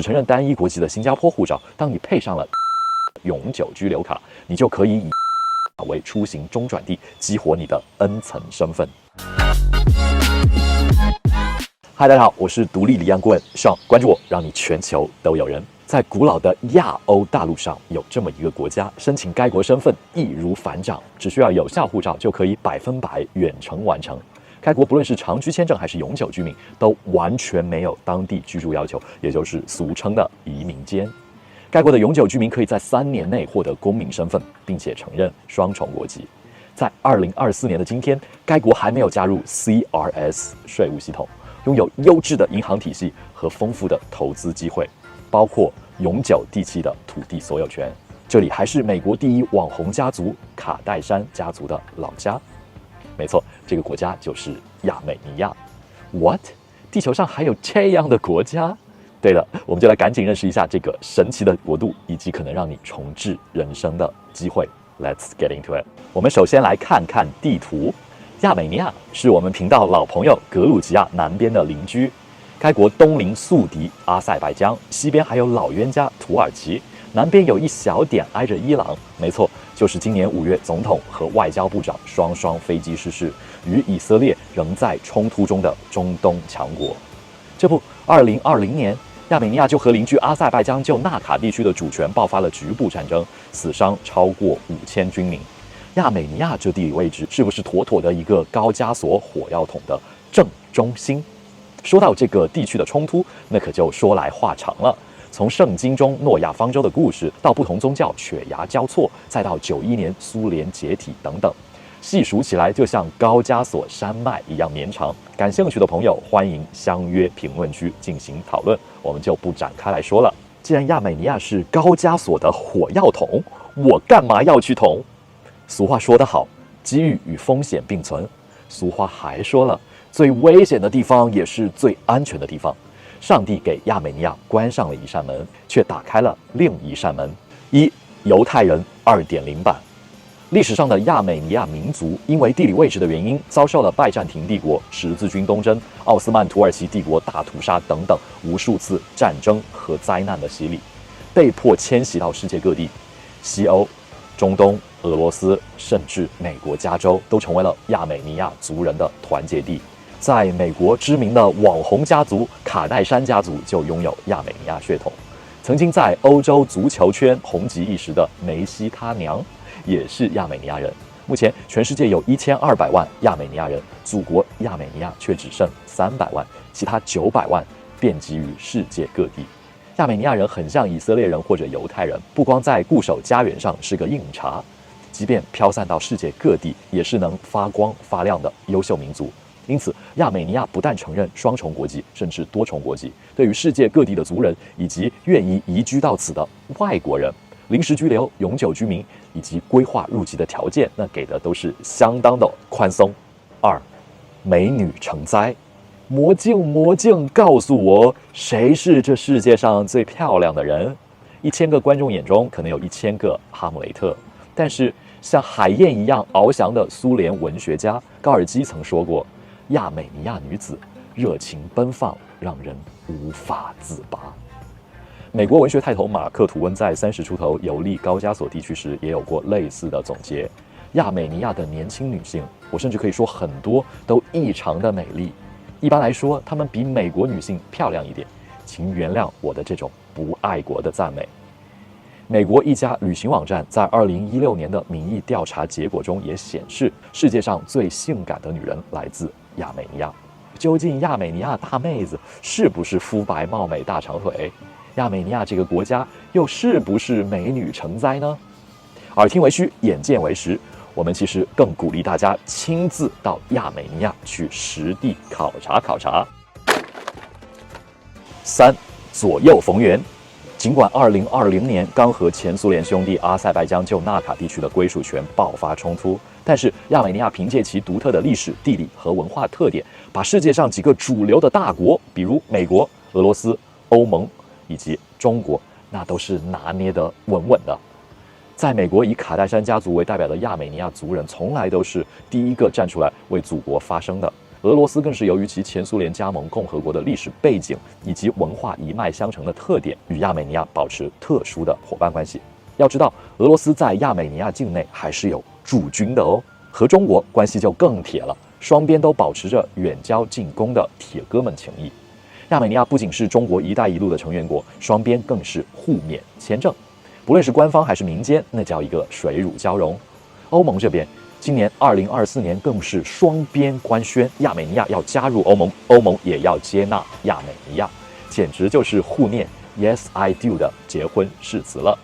只承认单一国籍的新加坡护照，当你配上了永久居留卡，你就可以以为出行中转地，激活你的 N 层身份。嗨，大家好，我是独立离岸顾问 Sean， 关注我，让你全球都有人。在古老的亚欧大陆上，有这么一个国家，申请该国身份易如反掌，只需要有效护照就可以100%远程完成。该国不论是长居签证还是永久居民，都完全没有当地居住要求，也就是俗称的移民监。该国的永久居民可以在3年内获得公民身份，并且承认双重国籍。在2024年的今天，该国还没有加入 CRS 税务系统，拥有优质的银行体系和丰富的投资机会，包括永久地契的土地所有权。这里还是美国第1网红家族卡戴珊家族的老家。没错，这个国家就是亚美尼亚。What？ 地球上还有这样的国家？对了，我们就来赶紧认识一下这个神奇的国度，以及可能让你重置人生的机会。Let's get into it。我们首先来看看地图。亚美尼亚是我们频道老朋友格鲁吉亚南边的邻居。该国东临宿敌阿塞拜疆，西边还有老冤家土耳其，南边有一小点挨着伊朗。没错，就是今年5月总统和外交部长双飞机失事，与以色列仍在冲突中的中东强国。这不，2020年，亚美尼亚就和邻居阿塞拜疆就纳卡地区的主权爆发了局部战争，死伤超过5000军民。亚美尼亚这地理位置是不是妥妥的一个高加索火药桶的正中心？说到这个地区的冲突，那可就说来话长了。从圣经中诺亚方舟的故事，到不同宗教血牙交错，再到91年苏联解体等等，细数起来就像高加索山脉一样绵长。感兴趣的朋友欢迎相约评论区进行讨论，我们就不展开来说了。既然亚美尼亚是高加索的火药桶，我干嘛要去捅？俗话说得好，机遇与风险并存。俗话还说了，最危险的地方也是最安全的地方。上帝给亚美尼亚关上了一扇门，却打开了另一扇门。犹太人 2.0 版。历史上的亚美尼亚民族因为地理位置的原因，遭受了拜占庭帝国、十字军东征、奥斯曼土耳其帝国大屠杀等等无数次战争和灾难的洗礼，被迫迁徙到世界各地。西欧、中东、俄罗斯，甚至美国加州，都成为了亚美尼亚族人的团结地。在美国知名的网红家族卡戴珊家族就拥有亚美尼亚血统。曾经在欧洲足球圈红极一时的梅西他娘也是亚美尼亚人。目前全世界有1200万亚美尼亚人，祖国亚美尼亚却只剩300万，其他900万遍及于世界各地。亚美尼亚人很像以色列人或者犹太人，不光在固守家园上是个硬茬，即便飘散到世界各地，也是能发光发亮的优秀民族。因此，亚美尼亚不但承认双重国籍，甚至多重国籍，对于世界各地的族人以及愿意移居到此的外国人，临时居留、永久居民以及规划入籍的条件，那给的都是相当的宽松。2. 美女成灾。魔镜告诉我，谁是这世界上最漂亮的人？1000个观众眼中可能有1000个哈姆雷特，但是像海燕一样翱翔的苏联文学家高尔基曾说过，亚美尼亚女子热情奔放，让人无法自拔。美国文学泰斗马克·吐温在30出头游历高加索地区时，也有过类似的总结。亚美尼亚的年轻女性，我甚至可以说很多都异常的美丽。一般来说，她们比美国女性漂亮一点，请原谅我的这种不爱国的赞美。美国一家旅行网站在2016年的民意调查结果中也显示，世界上最性感的女人来自亚美尼亚。究竟亚美尼亚大妹子是不是肤白貌美大长腿？亚美尼亚这个国家又是不是美女成灾呢？耳听为虚，眼见为实。我们其实更鼓励大家亲自到亚美尼亚去实地考察。3. 左右逢源。尽管2020年刚和前苏联兄弟阿塞拜疆就纳卡地区的归属权爆发冲突，但是亚美尼亚凭借其独特的历史、地理和文化特点，把世界上几个主流的大国，比如美国、俄罗斯、欧盟以及中国，那都是拿捏得稳稳的。在美国，以卡戴珊家族为代表的亚美尼亚族人，从来都是第一个站出来为祖国发声的。俄罗斯更是由于其前苏联加盟共和国的历史背景以及文化一脉相承的特点，与亚美尼亚保持特殊的伙伴关系。要知道，俄罗斯在亚美尼亚境内还是有驻军的哦，和中国关系就更铁了，双边都保持着远交近攻的铁哥们情谊。亚美尼亚不仅是中国“一带一路”的成员国，双边更是互免签证，不论是官方还是民间，那叫一个水乳交融。欧盟这边，今年2024年更是双边官宣，亚美尼亚要加入欧盟，欧盟也要接纳亚美尼亚，简直就是互念 Yes I do 的结婚誓词了。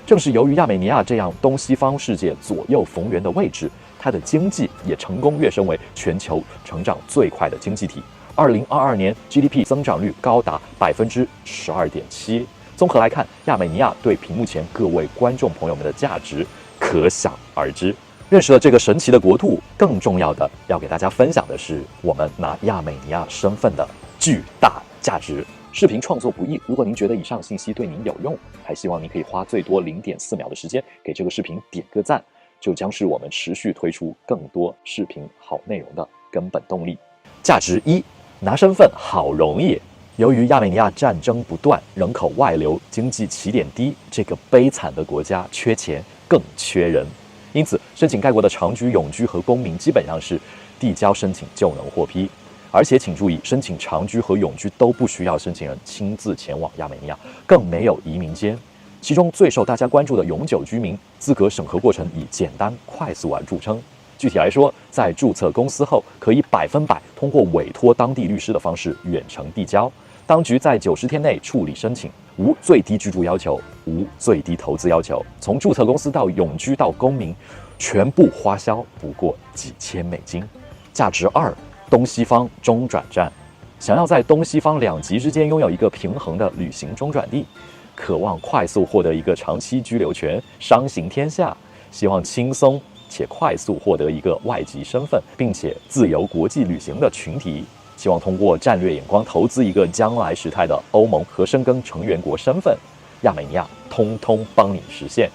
正是由于亚美尼亚这样东西方世界左右逢源的位置，它的经济也成功跃升为全球成长最快的经济体。2022年 GDP 增长率高达12.7%。综合来看，亚美尼亚对屏幕前各位观众朋友们的价值可想而知。认识了这个神奇的国度，更重要的要给大家分享的是，我们拿亚美尼亚身份的巨大价值。视频创作不易，如果您觉得以上信息对您有用，还希望您可以花最多0.4秒的时间给这个视频点个赞，就将是我们持续推出更多视频好内容的根本动力。价值1，拿身份好容易。由于亚美尼亚战争不断，人口外流，经济起点低，这个悲惨的国家缺钱更缺人，因此申请该国的长居、永居和公民基本上是递交申请就能获批。而且请注意，申请长居和永居都不需要申请人亲自前往亚美尼亚，更没有移民监。其中最受大家关注的永久居民资格审核过程以简单快速而著称。具体来说，在注册公司后，可以100%通过委托当地律师的方式远程递交。当局在90天内处理申请，无最低居住要求，无最低投资要求。从注册公司到永居到公民，全部花销不过几千美金。价值2，东西方中转站。想要在东西方两极之间拥有一个平衡的旅行中转地，渴望快速获得一个长期居留权，商行天下，希望轻松且快速获得一个外籍身份，并且自由国际旅行的群体，希望通过战略眼光投资一个将来时态的欧盟和深耕成员国身份，亚美尼亚通通帮你实现。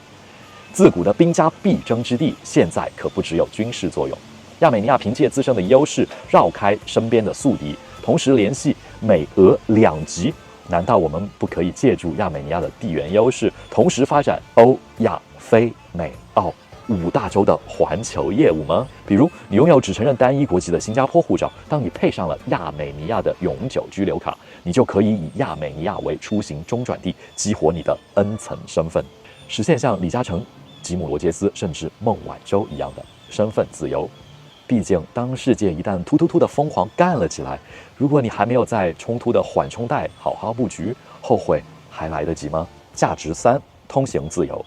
自古的兵家必争之地，现在可不只有军事作用。亚美尼亚凭借自身的优势绕开身边的宿敌，同时联系美俄两极。难道我们不可以借助亚美尼亚的地缘优势，同时发展欧亚非美澳5大洲的环球业务吗？比如，你拥有只承认单一国籍的新加坡护照，当你配上了亚美尼亚的永久居留卡，你就可以以亚美尼亚为出行中转地，激活你的 N 层身份，实现像李嘉诚、吉姆·罗杰斯甚至孟晚舟一样的身份自由。毕竟，当世界一旦突的疯狂干了起来，如果你还没有在冲突的缓冲带好好布局，后悔还来得及吗？价值3，通行自由。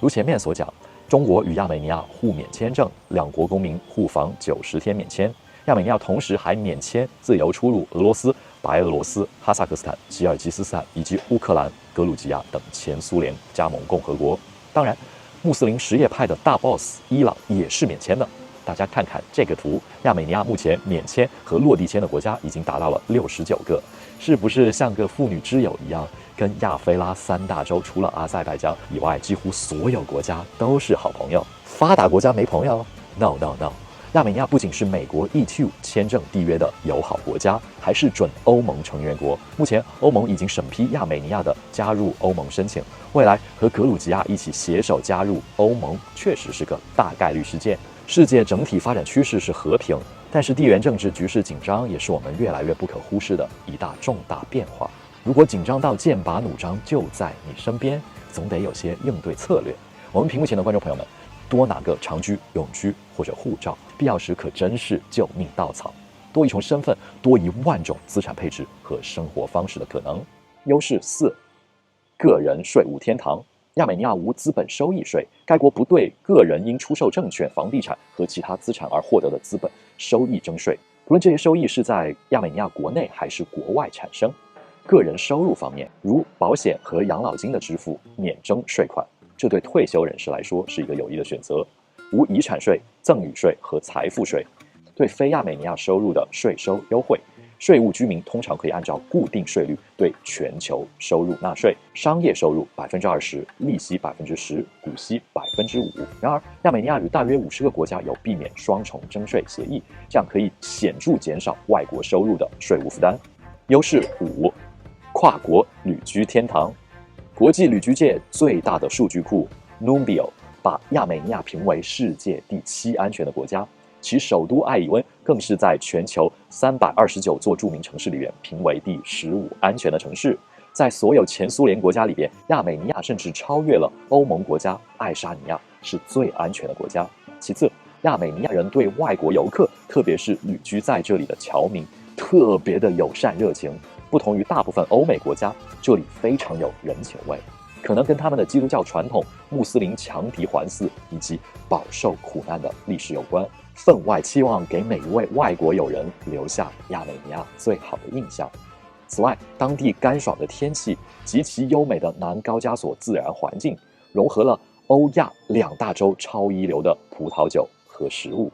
如前面所讲，中国与亚美尼亚互免签证，两国公民互访90天免签。亚美尼亚同时还免签自由出入俄罗斯、白俄罗斯、哈萨克斯坦、吉尔吉斯斯坦以及乌克兰、格鲁吉亚等前苏联加盟共和国。当然，穆斯林什叶派的大 boss 伊朗也是免签的。大家看看这个图，亚美尼亚目前免签和落地签的国家已经达到了69个，是不是像个妇女之友一样，跟亚非拉3大洲除了阿塞拜疆以外，几乎所有国家都是好朋友？发达国家没朋友 ？No No No！ 亚美尼亚不仅是美国 E2 签证缔约的友好国家，还是准欧盟成员国。目前，欧盟已经审批亚美尼亚的加入欧盟申请，未来和格鲁吉亚一起携手加入欧盟，确实是个大概率事件。世界整体发展趋势是和平，但是地缘政治局势紧张也是我们越来越不可忽视的一大重大变化。如果紧张到剑拔弩张就在你身边，总得有些应对策略。我们屏幕前的观众朋友们，多拿个长居、永居或者护照，必要时可真是救命稻草。多一重身份，多1万种资产配置和生活方式的可能。优势4，个人税务天堂。亚美尼亚无资本收益税，该国不对个人因出售证券、房地产和其他资产而获得的资本收益征税，不论这些收益是在亚美尼亚国内还是国外产生。个人收入方面，如保险和养老金的支付免征税款，这对退休人士来说是一个有益的选择。无遗产税、赠与税和财富税，对非亚美尼亚收入的税收优惠。税务居民通常可以按照固定税率对全球收入纳税，商业收入20%，利息10%，股息5%。然而，亚美尼亚与大约50个国家有避免双重征税协议，这样可以显著减少外国收入的税务负担。优势5，跨国旅居天堂。国际旅居界最大的数据库 Numbeo 把亚美尼亚评为世界第7安全的国家，其首都艾以温更是在全球329座著名城市里面评为第15安全的城市。在所有前苏联国家里边，亚美尼亚甚至超越了欧盟国家爱沙尼亚，是最安全的国家。其次，亚美尼亚人对外国游客，特别是旅居在这里的侨民，特别的友善热情。不同于大部分欧美国家，这里非常有人情味，可能跟他们的基督教传统、穆斯林强敌环伺以及饱受苦难的历史有关。分外期望给每一位外国友人留下亚美尼亚最好的印象。此外，当地干爽的天气极其优美的南高加索自然环境，融合了欧亚2大洲超一流的葡萄酒和食物，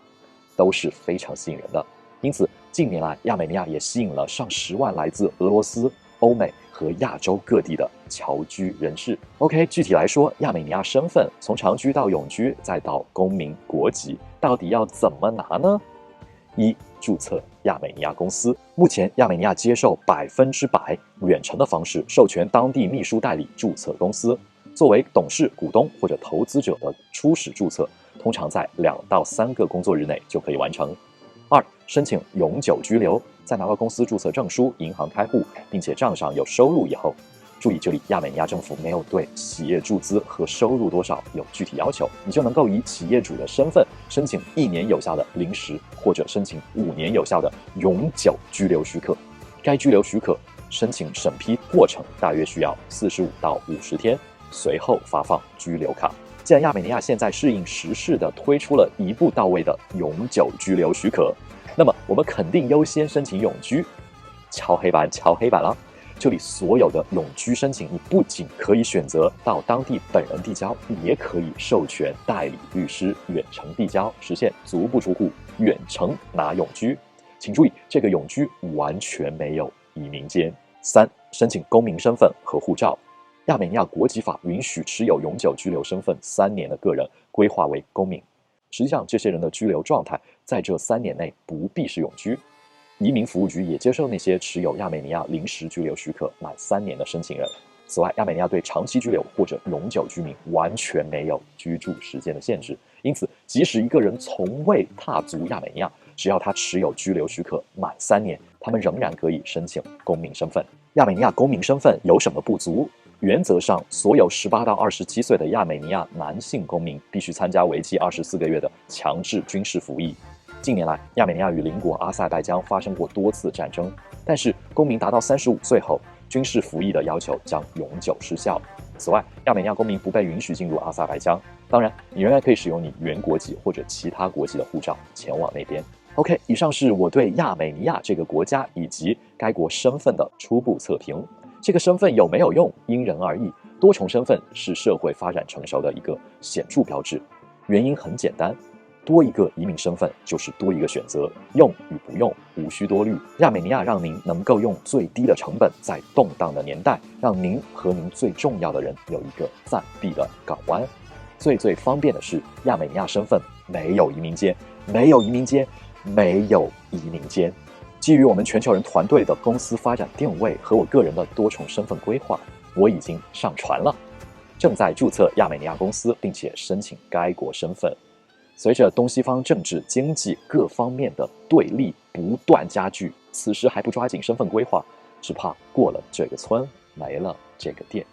都是非常吸引人的。因此，近年来亚美尼亚也吸引了上10万来自俄罗斯、欧美和亚洲各地的侨居人士。OK， 具体来说，亚美尼亚身份从长居到永居，再到公民国籍，到底要怎么拿呢？1、注册亚美尼亚公司。目前，亚美尼亚接受100%远程的方式授权当地秘书代理注册公司。作为董事、股东或者投资者的初始注册，通常在2到3个工作日内就可以完成。2、申请永久居留，在拿到公司注册证书、银行开户，并且账上有收入以后，注意这里亚美尼亚政府没有对企业注资和收入多少有具体要求，你就能够以企业主的身份申请1年有效的临时，或者申请5年有效的永久居留许可。该居留许可申请审批过程大约需要45到50天，随后发放居留卡。既然亚美尼亚现在适应时事的推出了一步到位的永久居留许可，那么我们肯定优先申请永居。敲黑板了！这里所有的永居申请，你不仅可以选择到当地本人递交，也可以授权代理律师远程递交，实现足不出户远程拿永居。请注意，这个永居完全没有移民监。3、申请公民身份和护照。亚美尼亚国籍法允许持有永久居留身份3年的个人规划为公民。实际上，这些人的居留状态在这3年内不必是永居。移民服务局也接受那些持有亚美尼亚临时居留许可满3年的申请人。此外，亚美尼亚对长期居留或者永久居民完全没有居住时间的限制，因此，即使一个人从未踏足亚美尼亚，只要他持有居留许可满3年，他们仍然可以申请公民身份。亚美尼亚公民身份有什么不足？原则上，所有18到27岁的亚美尼亚男性公民必须参加为期24个月的强制军事服役。近年来，亚美尼亚与邻国阿塞拜疆发生过多次战争，但是公民达到35岁后，军事服役的要求将永久失效。此外，亚美尼亚公民不被允许进入阿塞拜疆，当然，你仍然可以使用你原国籍或者其他国籍的护照前往那边。OK， 以上是我对亚美尼亚这个国家以及该国身份的初步测评。这个身份有没有用，因人而异。多重身份是社会发展成熟的一个显著标志。原因很简单，多一个移民身份就是多一个选择，用与不用无需多虑。亚美尼亚让您能够用最低的成本，在动荡的年代，让您和您最重要的人有一个暂避的港湾。最方便的是，亚美尼亚身份没有移民监，没有移民监。基于我们全球人团队的公司发展定位和我个人的多重身份规划，我已经上传了，正在注册亚美尼亚公司，并且申请该国身份。随着东西方政治、经济各方面的对立不断加剧，此时还不抓紧身份规划，只怕过了这个村，没了这个店。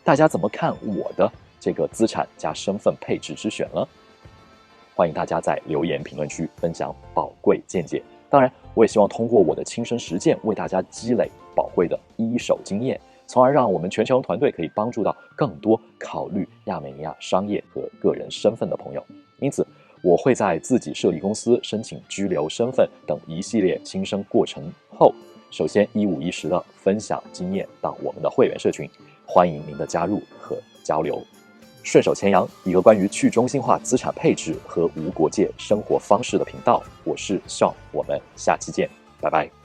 大家怎么看我的这个资产加身份配置之选呢？欢迎大家在留言评论区分享宝贵见解。当然，我也希望通过我的亲身实践，为大家积累宝贵的一手经验，从而让我们全球团队可以帮助到更多考虑亚美尼亚商业和个人身份的朋友。因此，我会在自己设立公司、申请居留身份等一系列亲身过程后，首先一五一十的分享经验到我们的会员社群，欢迎您的加入和交流。顺手牵羊，一个关于去中心化资产配置和无国界生活方式的频道。我是 Sean，我们下期见，拜拜。